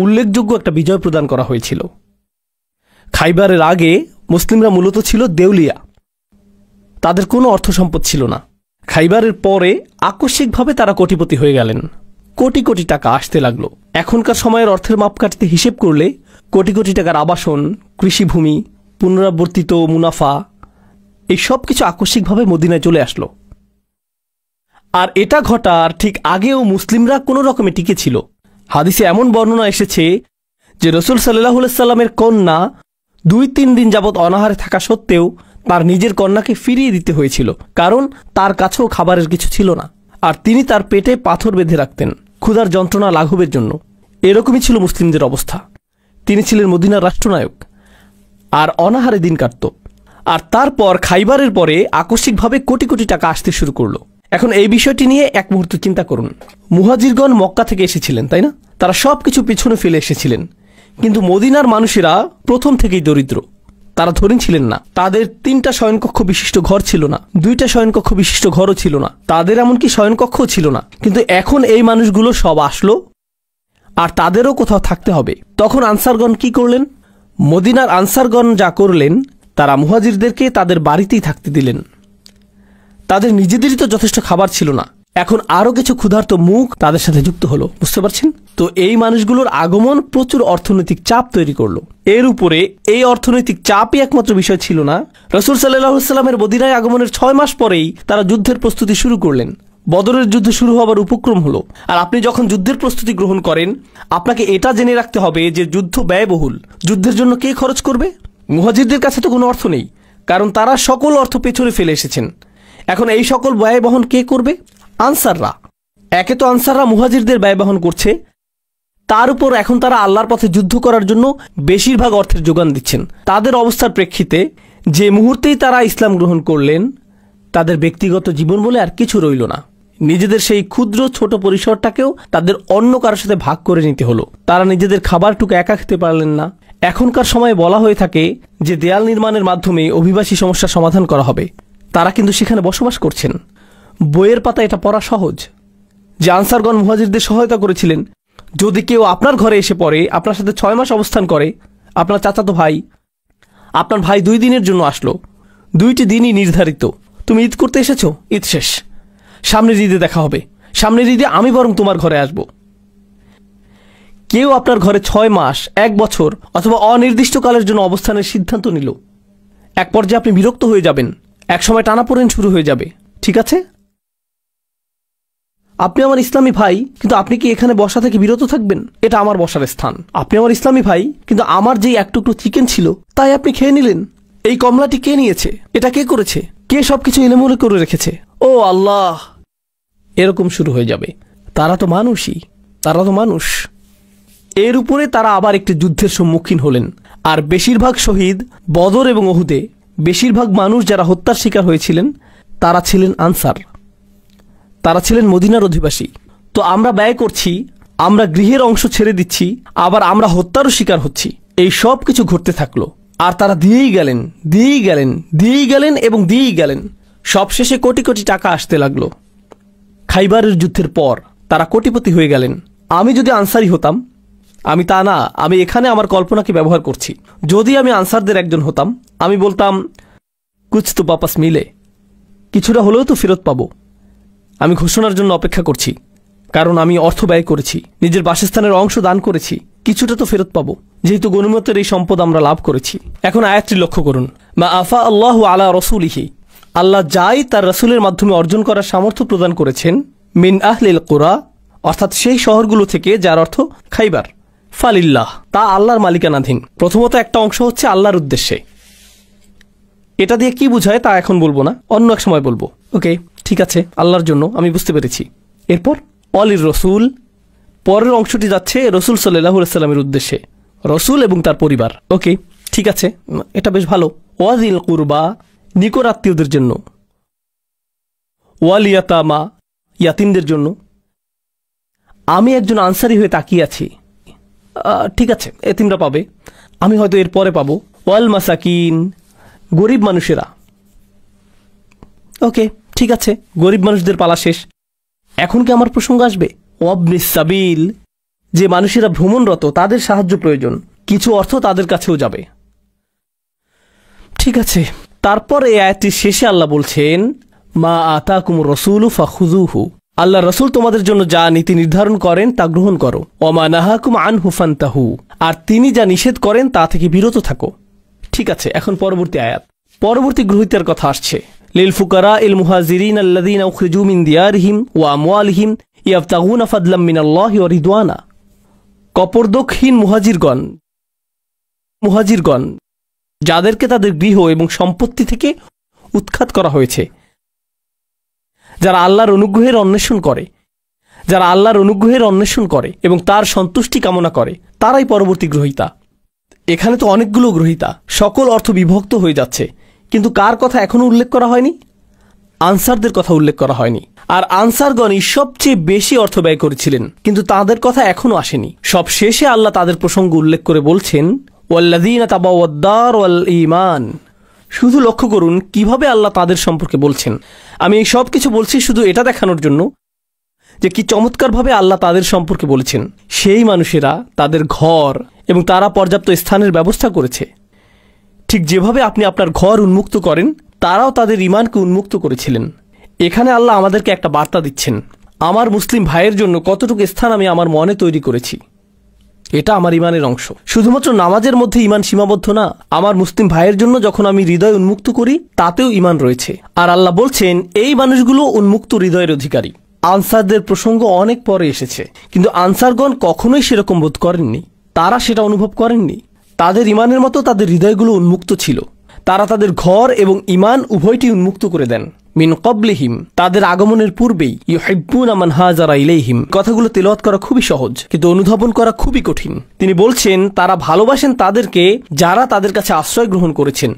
উল্লেখযোগ্য একটা বিজয় প্রদান করা হয়েছিল। খাইবারের আগে মুসলিমরা মূলত ছিল দেউলিয়া, তাদের কোনো অর্থ সম্পদ ছিল না। খাইবারের পরে আকস্মিকভাবে তারা কোটিপতি হয়ে গেলেন। কোটি কোটি টাকা আসতে লাগলো। এখনকার সময়ের অর্থের মাপকাঠিতে হিসেব করলে কোটি কোটি টাকার আবাসন, কৃষিভূমি, পুনরাবর্তিত মুনাফা, এই সব কিছু আকস্মিকভাবে মদিনায় চলে আসলো। আর এটা ঘটার ঠিক আগেও মুসলিমরা কোনো রকমে টিকে ছিল। হাদিসে এমন বর্ণনা এসেছে যে রাসূল সাল্লাল্লাহু আলাইহি সাল্লামের কন্যা 2-3 দিন যাবৎ অনাহারে থাকা সত্ত্বেও তার নিজের কন্যাকে ফিরিয়ে দিতে হয়েছিল, কারণ তার কাছেও খাবারের কিছু ছিল না, আর তিনি তার পেটে পাথর বেঁধে রাখতেন ক্ষুধার যন্ত্রণা লাঘবের জন্য। এরকমই ছিল মুসলিমদের অবস্থা। তিনি ছিলেন মদিনার রাষ্ট্রনায়ক আর অনাহারে দিন কাটত। আর তারপর খাইবারের পরে আকস্মিকভাবে কোটি কোটি টাকা আসতে শুরু করলো। এখন এই বিষয়টি নিয়ে এক মুহূর্ত চিন্তা করুন। মুহাজিরগণ মক্কা থেকে এসেছিলেন, তাই না? তারা সবকিছু পিছনে ফেলে এসেছিলেন, কিন্তু মদিনার মানুষেরা প্রথম থেকেই দরিদ্র। তারা ধনী ছিলেন না। তাদের 3টা শয়নকক্ষ বিশিষ্ট ঘর ছিল না, 2টা শয়নকক্ষ বিশিষ্ট ঘরও ছিল না, তাদের এমনকি শয়নকক্ষও ছিল না। কিন্তু এখন এই মানুষগুলো সব আসলো, আর তাদেরও কোথাও থাকতে হবে। তখন আনসারগণ কি করলেন? মদিনার আনসারগণ যা করলেন, তারা মুহাজিরদেরকে তাদের বাড়িতেই থাকতে দিলেন। তাদের নিজেদেরই তো যথেষ্ট খাবার ছিল না, এখন আরও কিছু ক্ষুধার্ত মুখ তাদের সাথে যুক্ত হলো। বুঝতে পারছেন তো? এই মানুষগুলোর আগমন প্রচুর অর্থনৈতিক চাপ তৈরি করলো। এর উপরে এই অর্থনৈতিক চাপই একমাত্র বিষয় ছিল না। রাসূল সাল্লাল্লাহু আলাইহি সাল্লামের মদিনায় আগমনের 6 মাস পরেই তারা যুদ্ধের প্রস্তুতি শুরু করলেন। বদরের যুদ্ধ শুরু হবার উপক্রম হলো। আর আপনি যখন যুদ্ধের প্রস্তুতি গ্রহণ করেন, আপনাকে এটা জেনে রাখতে হবে যে যুদ্ধ ব্যয়বহুল। যুদ্ধের জন্য কে খরচ করবে? মুহাজিরদের কাছে তো কোনো অর্থ নেই, কারণ তারা সকল অর্থ পেছনে ফেলে এসেছেন। এখন এই সকল ব্যয় বহন কে করবে? আনসাররা। একে তো আনসাররা মুহাজিরদের ব্যয় বহন করছে, তার উপর এখন তারা আল্লাহর পথে যুদ্ধ করার জন্য বেশিরভাগ অর্থের যোগান দিচ্ছেন। তাদের অবস্থার প্রেক্ষিতে যে মুহূর্তেই তারা ইসলাম গ্রহণ করলেন, তাদের ব্যক্তিগত জীবন বলে আর কিছু রইল না। নিজেদের সেই ক্ষুদ্র ছোট পরিসরটাকেও তাদের অন্য কারোর সাথে ভাগ করে নিতে হলো। তারা নিজেদের খাবারটুকু একা খেতে পারলেন না। এখনকার সময়ে বলা হয়ে থাকে যে দেয়াল নির্মাণের মাধ্যমে অভিবাসী সমস্যার সমাধান করা হবে। তারা কিন্তু সেখানে বসবাস করছেন। বইয়ের পাতা এটা পড়া সহজ যে আনসারগণ মুহাজিরদের সহায়তা করেছিলেন। যদি কেউ আপনার ঘরে এসে পড়ে, আপনার সাথে 6 মাস অবস্থান করে, আপনার চাচাতো ভাই, আপনার ভাই 2 দিনের জন্য আসলো, 2টি দিনই নির্ধারিত। তুমি ঈদ করতে এসেছো, ঈদ শেষ, সামনের ঈদে দেখা হবে, সামনের ঈদে আমি বরং তোমার ঘরে আসব। কেউ আপনার ঘরে 6 মাস, 1 বছর অথবা অনির্দিষ্টকালের জন্য অবস্থানের সিদ্ধান্ত নিল। এক পর্যায়ে আপনি বিরক্ত হয়ে যাবেন, এক সময় টানাপোড়েন শুরু হয়ে যাবে। ঠিক আছে, আপনি আমার ইসলামী ভাই, কিন্তু আপনি কি এখানে বসা থেকে বিরত থাকবেন? এটা আমার বসার স্থান। আপনি আমার ইসলামী ভাই, কিন্তু আমার যেই এক টুকরো চিকেন ছিল তাই আপনি খেয়ে নিলেন। এই কমলাটি কে নিয়েছে? এটা কে করেছে? কে সবকিছু এলোমেলো করে রেখেছে? ও আল্লাহ! এরকম শুরু হয়ে যাবে। তারা তো মানুষই, তারা তো মানুষ। এর উপরে তারা আবার একটি যুদ্ধের সম্মুখীন হলেন। আর বেশিরভাগ শহীদ বদর এবং উহুদে, বেশিরভাগ মানুষ যারা হত্যার শিকার হয়েছিলেন, তারা ছিলেন আনসার, তারা ছিলেন মদিনার অধিবাসী। তো আমরা ব্যয় করছি, আমরা গৃহের অংশ ছেড়ে দিচ্ছি, আবার আমরা হত্যারও শিকার হচ্ছি। এই সব কিছু ঘটতে থাকলো, আর তারা দিয়েই গেলেন, দিয়েই গেলেন, দিয়েই গেলেন এবং দিয়েই গেলেন। সবশেষে কোটি কোটি টাকা আসতে লাগলো। খাইবারের যুদ্ধের পর তারা কোটিপতি হয়ে গেলেন। আমি যদি আনসারি হতাম, আমি তা না, আমি এখানে আমার কল্পনাকে ব্যবহার করছি, যদি আমি আনসারদের একজন হতাম, আমি বলতাম কুছ তো বাপাস মিলে, কিছুটা হলেও তো ফেরত পাবো। আমি ঘোষণার জন্য অপেক্ষা করছি, কারণ আমি অর্থ ব্যয় করেছি, নিজের বাসস্থানের অংশ দান করেছি, কিছুটা তো ফেরত পাবো, যেহেতু গনিমতের এই সম্পদ আমরা লাভ করেছি। এখন আয়াতটি লক্ষ্য করুন, মা আফা আল্লাহু আলা রাসূলিহি, আল্লাহ যাই তার রাসূলের মাধ্যমে অর্জন করার সামর্থ্য প্রদান করেছেন, মিন আহলিল কুরা, অর্থাৎ সেই শহরগুলো থেকে, যার অর্থ খাইবার, ফালিল্লাহ, তা আল্লাহর মালিকানাধীন। প্রথমত একটা অংশ হচ্ছে আল্লাহর উদ্দেশ্যে। এটা দিয়ে কি বোঝায় তা এখন বলবো না, অন্য এক সময় বলবো। ওকে, ঠিক আছে, আল্লাহর জন্য, আমি বুঝতে পেরেছি। এরপর অলির রসুল, পরের অংশটি যাচ্ছে রসুল সাল্লাল্লাহু আলাইহি ওয়াসাল্লামের উদ্দেশ্যে, রসুল এবং তার পরিবার। ওকে, ঠিক আছে, এটা বেশ ভালো। ওয়াজিল কুরবা, নিকট আত্মীয়দের জন্য। ওয়াল ইয়াতামা, ইয়াতিমদের জন্য। আমি একজন আনসারি হয়ে তাকিয়ে আছি, ঠিক আছে, এতিমরা পাবে, আমি হয়তো এর পরে পাবো। ওয়াল মাসাকিন, গরিব মানুষেরা। ওকে, ঠিক আছে, গরিব মানুষদের পালা শেষ। এখন কি আমার প্রসঙ্গ আসবে? ওয়াবনিস সাবিল, যে মানুষেরা ভ্রমণরত, তাদের সাহায্য প্রয়োজন, কিছু অর্থ তাদের কাছেও যাবে। ঠিক আছে, তারপর এই আয়াতটির শেষে আল্লাহ বলছেন, মা আতাকুমুর রাসূলু ফাখুযুহু, আল্লাহ রাসূল তোমাদের জন্য যা নীতি নির্ধারণ করেন তা গ্রহণ করো। ওমা নাহাকুম আনহু ফান্তাহু, আর তিনি যা নিষেধ করেন তা থেকে বিরত থাকো। ঠিক আছে, এখন পরবর্তী আয়াত, পরবর্তী গ্রহীতার কথা আসছে। লিল ফুকারা ইল মুহাজিরিন আল্লাযীনা উখরিজু মিন দিয়ারিহিম ওয়া আমওয়ালিহিম ইয়াবতাগুনা ফাদলাম মিনাল্লাহি ওয়া রিদওয়ানা, কপরদকহীন মুহাজিরগণ, যাদেরকে তাদের গৃহ এবং সম্পত্তি থেকে উৎখাত করা হয়েছে, যারা আল্লাহর অনুগ্রহের অন্বেষণ করে এবং তার সন্তুষ্টি কামনা করে, তারাই পরবর্তী গ্রহীতা। এখানে তো অনেকগুলো গ্রহীতা, সকল অর্থ বিভক্ত হয়ে যাচ্ছে, কিন্তু কার কথা এখনো উল্লেখ করা হয়নি? আনসারদের কথা উল্লেখ করা হয়নি। আর আনসারগণই সবচেয়ে বেশি অর্থ ব্যয় করেছিলেন, কিন্তু তাদের কথা এখনো আসেনি। সব শেষে আল্লাহ তাদের প্রসঙ্গ উল্লেখ করে বলছেন, ওয়াল্লাযীনা তাবাওয়াদ-দার ওয়াল ঈমান। শুধু লক্ষ্য করুন কিভাবে আল্লাহ তাদের সম্পর্কে বলছেন। আমি এই সব কিছু বলছি শুধু এটা দেখানোর জন্য যে কি চমৎকারভাবে আল্লাহ তাদের সম্পর্কে বলেছেন। সেই মানুষেরা তাদের ঘর এবং তারা পর্যাপ্ত স্থানের ব্যবস্থা করেছে। ঠিক যেভাবে আপনি আপনার ঘর উন্মুক্ত করেন, তারাও তাদের ঈমানকে উন্মুক্ত করেছিলেন। এখানে আল্লাহ আমাদেরকে একটা বার্তা দিচ্ছেন, আমার মুসলিম ভাইয়ের জন্য কতটুকু স্থান আমি আমার মনে তৈরি করেছি, এটা আমার ঈমানের অংশ। শুধুমাত্র নামাজের মধ্যে ঈমান সীমাবদ্ধ না, আমার মুসলিম ভাইয়ের জন্য যখন আমি হৃদয় উন্মুক্ত করি, তাতেও ঈমান রয়েছে। আর আল্লাহ বলছেন এই মানুষগুলো উন্মুক্ত হৃদয়ের অধিকারী। আনসারদের প্রসঙ্গ অনেক পরে এসেছে, কিন্তু আনসারগণ কখনোই সেরকম বোধ করেননি, তারা সেটা অনুভব করেননি। তাদের ঈমানের মতো তাদের হৃদয়গুলো উন্মুক্ত ছিল। তারা তাদের ঘর এবং ঈমান উভয়টি উন্মুক্ত করে দেন। মিন ক্বাবলিহিম, তাদের আগমনের পূর্বেই, ইউহিব্বুনা মান হাজারা ইলাইহিম। কথাগুলো তেলাওয়াত করা খুবই সহজ, কিন্তু অনুধাবন করা খুবই কঠিন। তিনি বলছেন তারা ভালোবাসেন তাদেরকে যারা তাদের কাছে আশ্রয় গ্রহণ করেছেন।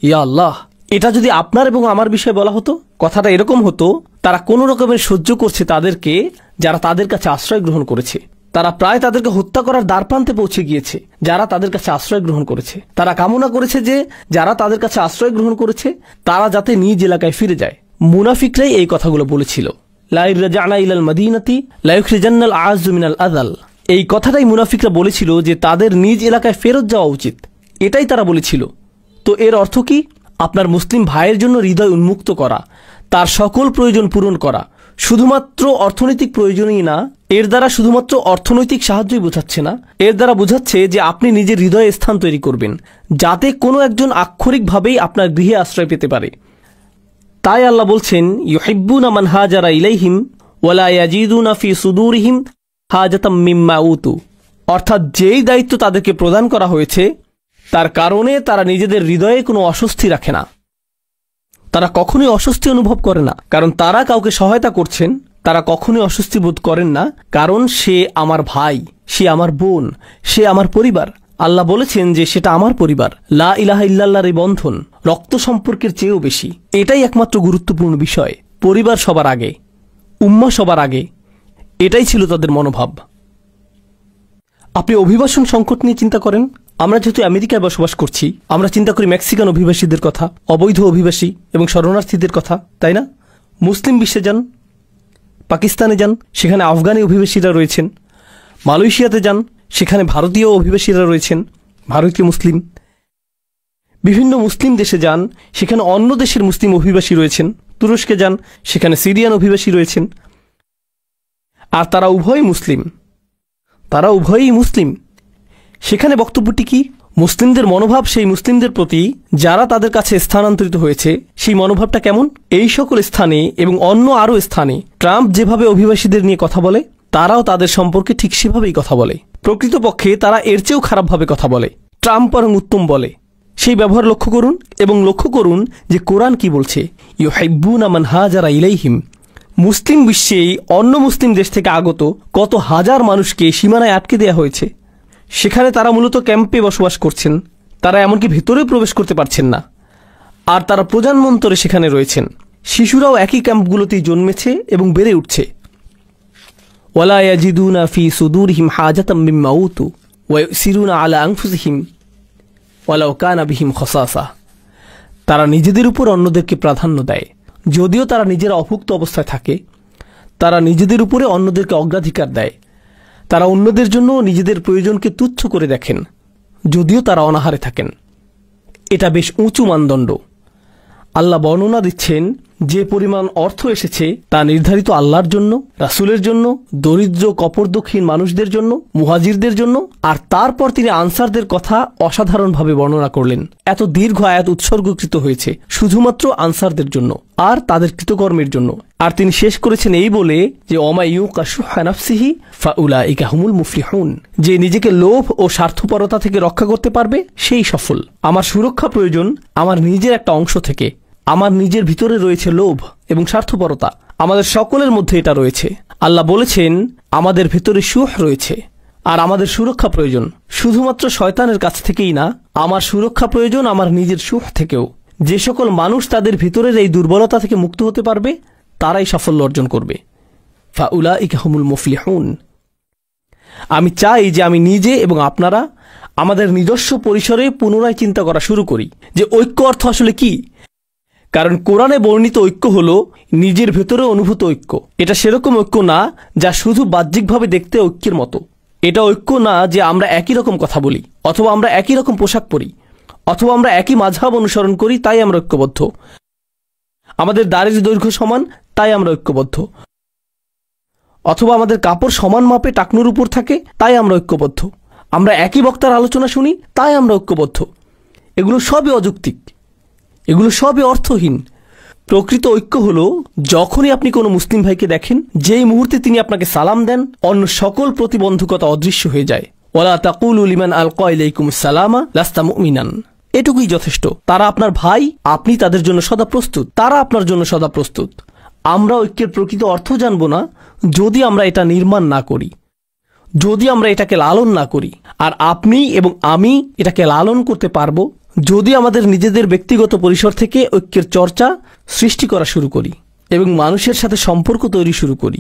ইয়া আল্লাহ, এটা যদি আপনার এবং আমার বিষয়ে বলা হতো, কথাটা এরকম হতো, তারা কোনো রকমের সহ্য করছে তাদেরকে যারা তাদের কাছে আশ্রয় গ্রহণ করেছে। তারা প্রায় তাদেরকে হত্যা করার দ্বারপ্রান্তে পৌঁছে গিয়েছে যারা তাদের কাছে আশ্রয় গ্রহণ করেছে। তারা কামনা করেছে যে যারা তাদের কাছে আশ্রয় গ্রহণ করেছে তারা যাতে নিজ এলাকায় ফিরে যায়। মুনাফিকরাই এই কথাগুলো বলেছিল, লা ইরজা'না ইলাল মাদিনাতি লা ইখরিজান্নাল আ'আজ্জু মিনাল আযাল। এই কথাটাই মুনাফিকরা বলেছিল যে তাদের নিজ এলাকায় ফেরত যাওয়া উচিত, এটাই তারা বলেছিল। তো এর অর্থ কি? আপনার মুসলিম ভাইয়ের জন্য হৃদয় উন্মুক্ত করা, তার সকল প্রয়োজন পূরণ করা, শুধুমাত্র অর্থনৈতিক প্রয়োজনই না, এর দ্বারা শুধুমাত্র অর্থনৈতিক সাহায্যই বোঝাচ্ছে না, এর দ্বারা বোঝাচ্ছে যে আপনি নিজের হৃদয়ে স্থান তৈরি করবেন যাতে কোনো একজন আক্ষরিকভাবেই আপনার গৃহে আশ্রয় পেতে পারে। তাই আল্লাহ বলছেন, ইউহিব্বুনা মান হাজারা ইলাইহিম ওয়ালা ইয়াজিদুনা ফি সুদুরিহিম হাজাতাম মিম্মা উতু। অর্থাৎ যেই দায়িত্ব তাদেরকে প্রদান করা হয়েছে তার কারণে তারা নিজেদের হৃদয়ে কোনো অস্বস্তি রাখে না, তারা কখনোই অস্বস্তি অনুভব করে না, কারণ তারা কাউকে সহায়তা করছেন। তারা কখনোই অস্বস্তি বোধ করেন না, কারণ সে আমার ভাই, সে আমার বোন, সে আমার পরিবার, আল্লাহ বলেছেন যে সেটা আমার পরিবার। লা ইলাহা ইল্লাল্লাহর এই বন্ধন রক্ত সম্পর্কের চেয়েও বেশি। এটাই একমাত্র গুরুত্বপূর্ণ বিষয়। পরিবার সবার আগে, উম্মাহ সবার আগে, এটাই ছিল তাদের মনোভাব। আপনি অভিবাসন সংকট নিয়ে চিন্তা করেন। আমরা যেহেতু আমেরিকায় বসবাস করছি, আমরা চিন্তা করি মেক্সিকান অভিবাসীদের কথা, অবৈধ অভিবাসী এবং শরণার্থীদের কথা, তাই না? মুসলিম বিশ্বে যান, পাকিস্তানে যান, সেখানে আফগানি অভিবাসীরা রয়েছেন। মালয়েশিয়াতে যান, সেখানে ভারতীয় অভিবাসীরা রয়েছেন, ভারতীয় মুসলিম। বিভিন্ন মুসলিম দেশে যান, সেখানে অন্য দেশের মুসলিম অভিবাসী রয়েছেন। তুরস্কে যান, সেখানে সিরিয়ান অভিবাসী রয়েছেন। আর তারা উভয়ই মুসলিম, তারা উভয়ই মুসলিম। সেখানে বক্তব্যটি কি? মুসলিমদের মনোভাব সেই মুসলিমদের প্রতি যারা তাদের কাছে স্থানান্তরিত হয়েছে, সেই মনোভাবটা কেমন? এই সকল স্থানে এবং অন্য আরও স্থানে ট্রাম্প যেভাবে অভিবাসীদের নিয়ে কথা বলে, তারাও তাদের সম্পর্কে ঠিক সেভাবেই কথা বলে। প্রকৃতপক্ষে তারা এর চেয়েও খারাপভাবে কথা বলে। ট্রাম্প বরং উত্তম বলে। সেই ব্যবহার লক্ষ্য করুন এবং লক্ষ্য করুন যে কোরআন কি বলছে। ইউহিব্বুনা মান হাজারা ইলাইহিম। মুসলিম বিশ্বেই অন্য মুসলিম দেশ থেকে আগত কত হাজার মানুষকে সীমানায় আটকে দেওয়া হয়েছে। সেখানে তারা মূলত ক্যাম্পে বসবাস করছেন। তারা এমনকি ভেতরেও প্রবেশ করতে পারছেন না। আর তারা প্রজন্মান্তরে সেখানে রয়েছেন। শিশুরাও একই ক্যাম্পগুলোতেই জন্মেছে এবং বেড়ে উঠছে। ওয়ালা ইয়াজিদুনা ফি সুদুরিহিম হাজাতাম মিম্মা উতু ওয়া ইউসিরুনা আলা আনফুসিহিম ওয়ালাউ কানা বিহিম খাসাসা। তারা নিজেদের উপর অন্যদেরকে প্রাধান্য দেয়, যদিও তারা নিজেরা অভুক্ত অবস্থায় থাকে। তারা নিজেদের উপরে অন্যদেরকে অগ্রাধিকার দেয়। তারা অন্যদের জন্য নিজেদের প্রয়োজনকে তুচ্ছ করে দেখেন, যদিও তারা অনাহারে থাকেন। এটা বেশ উঁচু মানদণ্ড। আল্লাহ বর্ণনা দিচ্ছেন যে পরিমাণ অর্থ এসেছে তা নির্ধারিত আল্লাহর জন্য, রাসূলের জন্য, দরিদ্র কপরদক্ষিণ মানুষদের জন্য, মুহাজিরদের জন্য। আর তারপর তিনি আনসারদের কথা অসাধারণভাবে বর্ণনা করলেন। এত দীর্ঘ আয়াত উৎসর্গকৃত হয়েছে শুধুমাত্র আনসারদের জন্য আর তাদের কৃতকর্মের জন্য। আর তিনি শেষ করেছেন এই বলে যে ওমা ইউকা শুহা নাফসিহি ফাউলাইকা হুমুল মুফলিহুন। যে নিজেকে লোভ ও স্বার্থপরতা থেকে রক্ষা করতে পারবে সেই সফল। আমার সুরক্ষা প্রয়োজন আমার নিজের একটা অংশ থেকে। আমার নিজের ভিতরে রয়েছে লোভ এবং স্বার্থপরতা। আমাদের সকলের মধ্যে এটা রয়েছে। আল্লাহ বলেছেন আমাদের ভিতরে শুহ রয়েছে আর আমাদের সুরক্ষা প্রয়োজন শুধুমাত্র শয়তানের কাছ থেকেই না, আমার সুরক্ষা প্রয়োজন আমার নিজের শুহ থেকেও। যে সকল মানুষ তাদের ভিতরের এই দুর্বলতা থেকে মুক্ত হতে পারবে তারাই সাফল্য অর্জন করবে। ফাউলাইকা হুমুল মুফলিহুন। আমি চাই যে আমি নিজে এবং আপনারা আমাদের নিজস্ব পরিসরে পুনরায় চিন্তা করা শুরু করি যে ঐক্য অর্থ আসলে কি। কারণ কোরআনে বর্ণিত ঐক্য হলো নিজের ভেতরে অনুভূত ঐক্য। এটা সেরকম ঐক্য না যা শুধু বাহ্যিকভাবে দেখতে ঐক্যের মতো। এটা ঐক্য না যে আমরা একই রকম কথা বলি, অথবা আমরা একই রকম পোশাক পরি, অথবা আমরা একই মাযহাব অনুসরণ করি তাই আমরা ঐক্যবদ্ধ, আমাদের দাড়ির দৈর্ঘ্য সমান তাই আমরা ঐক্যবদ্ধ, অথবা আমাদের কাপড় সমান মাপে টাকনুর উপর থাকে তাই আমরা ঐক্যবদ্ধ, আমরা একই বক্তার আলোচনা শুনি তাই আমরা ঐক্যবদ্ধ। এগুলো সবই অযৌক্তিক, এগুলো সবই অর্থহীন। প্রকৃত ঐক্য হলো যখনই আপনি কোনো মুসলিম ভাইকে দেখেন, যেই মুহূর্তে তিনি আপনাকে সালাম দেন অন্য সকল প্রতিবন্ধকতা অদৃশ্য হয়ে যায়। ওয়ালা তাকুলু লিমান আলকা ইলাইকুমুস সালামা লাস্তা মুমিনান। এটুকুই যথেষ্ট। তারা আপনার ভাই, আপনি তাদের জন্য সদা প্রস্তুত, তারা আপনার জন্য সদা প্রস্তুত। আমরা ঐক্যের প্রকৃত অর্থ জানব না যদি আমরা এটা নির্মাণ না করি, যদি আমরা এটাকে লালন না করি। আর আপনি এবং আমি এটাকে লালন করতে পারবো যদি আমাদের নিজেদের ব্যক্তিগত পরিসর থেকে ঐক্যের চর্চা সৃষ্টি করা শুরু করি এবং মানুষের সাথে সম্পর্ক তৈরি শুরু করি।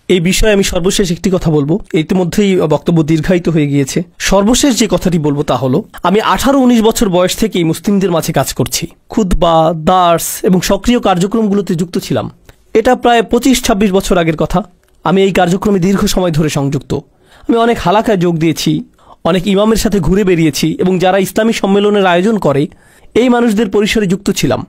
এই বিষয়ে আমি সর্বশেষ একটি কথা বলবো। ইতিমধ্যেই বক্তব্য দীর্ঘায়িত হয়ে গিয়েছে। সর্বশেষ যে কথাটি বলবো তা হলো, আমি 18-19 বছর বয়স থেকেই মুসলিমদের মাঝে কাজ করছি। খুতবা, দার্স এবং সক্রিয় কার্যক্রমগুলোতে যুক্ত ছিলাম। এটা প্রায় 25-26 বছর আগের কথা। আমি এই কার্যক্রমে দীর্ঘ সময় ধরে সংযুক্ত। আমি অনেক হালাকায় যোগ দিয়েছি, অনেক ইমামের সাথে ঘুরে বেরিয়েছি এবং যারা ইসলামী সম্মেলনের আয়োজন করে এই মানুষদের পরিসরে যুক্ত ছিলাম।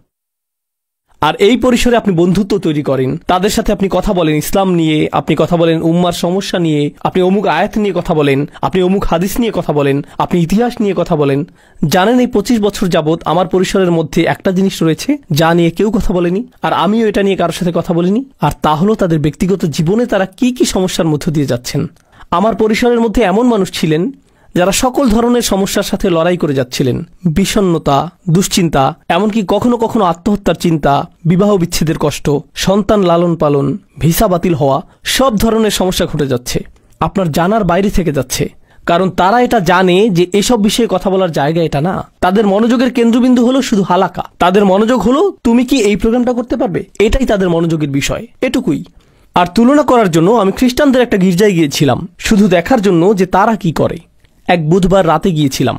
আর এই পরিসরে আপনি বন্ধুত্ব তৈরি করেন, তাদের সাথে আপনি কথা বলেন ইসলাম নিয়ে, আপনি কথা বলেন উম্মার সমস্যা নিয়ে, আপনি অমুক আয়াত নিয়ে কথা বলেন, আপনি অমুক হাদিস নিয়ে কথা বলেন, আপনি ইতিহাস নিয়ে কথা বলেন। জানেন এই 25 বছর যাবৎ আমার পরিসরের মধ্যে একটা জিনিস রয়েছে যা নিয়ে কেউ কথা বলেনি, আর আমিও এটা নিয়ে কারোর সাথে কথা বলিনি। আর তা হলো তাদের ব্যক্তিগত জীবনে তারা কি কি সমস্যার মধ্য দিয়ে যাচ্ছেন। আমার পরিসরের মধ্যে এমন মানুষ ছিলেন যারা সকল ধরনের সমস্যার সাথে লড়াই করে যাচ্ছিলেন। বিষণ্ণতা, দুশ্চিন্তা, এমনকি কখনো কখনো আত্মহত্যার চিন্তা, বিবাহ বিচ্ছেদের কষ্ট, সন্তান লালন পালন, ভিসা বাতিল হওয়া, সব ধরনের সমস্যা ঘটে যাচ্ছে। আপনার জানার বাইরে থেকে যাচ্ছে। কারণ তারা এটা জানে যে এসব বিষয়ে কথা বলার জায়গা এটা না। তাদের মনোযোগের কেন্দ্রবিন্দু হলো শুধু হালাকা। তাদের মনোযোগ হলো তুমি কি এই প্রোগ্রামটা করতে পারবে, এটাই তাদের মনোযোগের বিষয়, এটুকুই। আর তুলনা করার জন্য আমি খ্রিস্টানদের একটা গির্জায় গিয়েছিলাম শুধু দেখার জন্য যে তারা কি করে। এক বুধবার রাতে গিয়েছিলাম,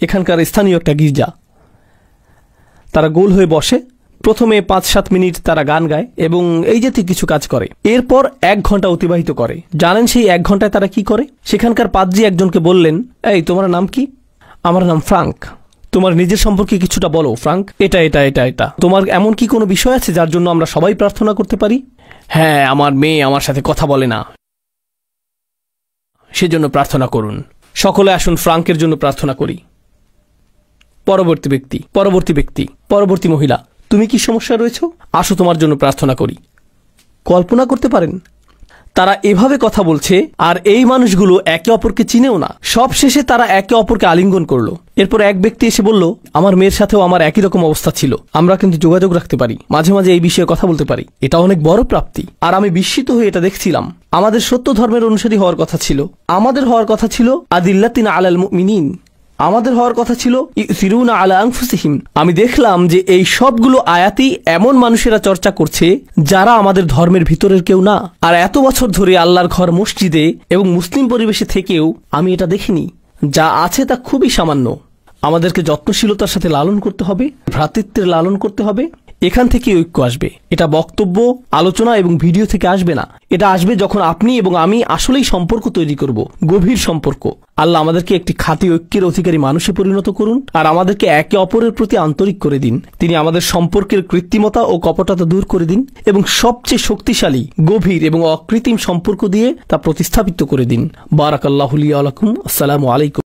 এখানকার স্থানীয় একটা গির্জা। তারা গোল হয়ে বসে, প্রথমে 5-7 মিনিট তারা গান গায় এবং এই জাতীয় কিছু কাজ করে। এরপর 1 ঘন্টা অতিবাহিত করে। জানেন সেই 1 ঘন্টায় তারা কি করে? সেখানকার পাদ্রী একজনকে বললেন, এই তোমার নাম কি? আমার নাম ফ্রাঙ্ক। তোমার নিজের সম্পর্কে কিছুটা বলো ফ্রাঙ্ক। এটা এটা এটা এটা তোমার এমন কি কোনো বিষয় আছে যার জন্য আমরা সবাই প্রার্থনা করতে পারি? হ্যাঁ, আমার মেয়ে আমার সাথে কথা বলে না, সেজন্য প্রার্থনা করুন। সকলে আসুন ফ্রাঙ্কের জন্য প্রার্থনা করি। পরবর্তী ব্যক্তি, পরবর্তী ব্যক্তি, পরবর্তী মহিলা, তুমি কি সমস্যা রয়েছে? আসো তোমার জন্য প্রার্থনা করি। কল্পনা করতে পারেন তারা এভাবে কথা বলছে আর এই মানুষগুলো একে অপরকে চিনেও না। সব শেষে তারা একে অপরকে আলিঙ্গন করলো। এরপর এক ব্যক্তি এসে বলল, আমার মেয়ের সাথেও আমার একই রকম অবস্থা ছিল, আমরা কিন্তু যোগাযোগ রাখতে পারি, মাঝে মাঝে এই বিষয়ে কথা বলতে পারি, এটা অনেক বড় প্রাপ্তি। আর আমি বিস্মিত হয়ে এটা দেখছিলাম। আমাদের সত্য ধর্মের অনুসারী হওয়ার কথা ছিল, আমাদের হওয়ার কথা ছিল আদিল্লাতিনা আলাল মুমিনিন, আমাদের হওয়ার কথা ছিল ইউসিরুনা আলা আনফুসিহিম। আমি দেখলাম যে এই সবগুলো আয়াতই এমন মানুষেরা চর্চা করছে যারা আমাদের ধর্মের ভিতরের কেউ না। আর এত বছর ধরে আল্লাহর ঘর মসজিদে এবং মুসলিম পরিবেশে থেকেও আমি এটা দেখিনি। যা আছে তা খুবই সামান্য। আমাদেরকে যত্নশীলতার সাথে লালন করতে হবে, ভ্রাতৃত্বের লালন করতে হবে। এখান থেকে ঐক্য আসবে। এটা বক্তব্য, আলোচনা এবং ভিডিও থেকে আসবে না। এটা আসবে যখন আপনি এবং আমি আসলেই সম্পর্ক তৈরি করব, গভীর সম্পর্ক। আল্লাহ আমাদেরকে একটি খাঁটি ঐক্যের অধিকারী মানুষে পরিণত করুন আর আমাদেরকে একে অপরের প্রতি আন্তরিক করে দিন। তিনি আমাদের সম্পর্কের কৃত্রিমতা ও কপটতা দূর করে দিন এবং সবচেয়ে শক্তিশালী, গভীর এবং অকৃত্রিম সম্পর্ক দিয়ে তা প্রতিস্থাপিত করে দিন। বারাকাল্লাহু লি ওয়া লাকুম। আসসালামু আলাইকুম।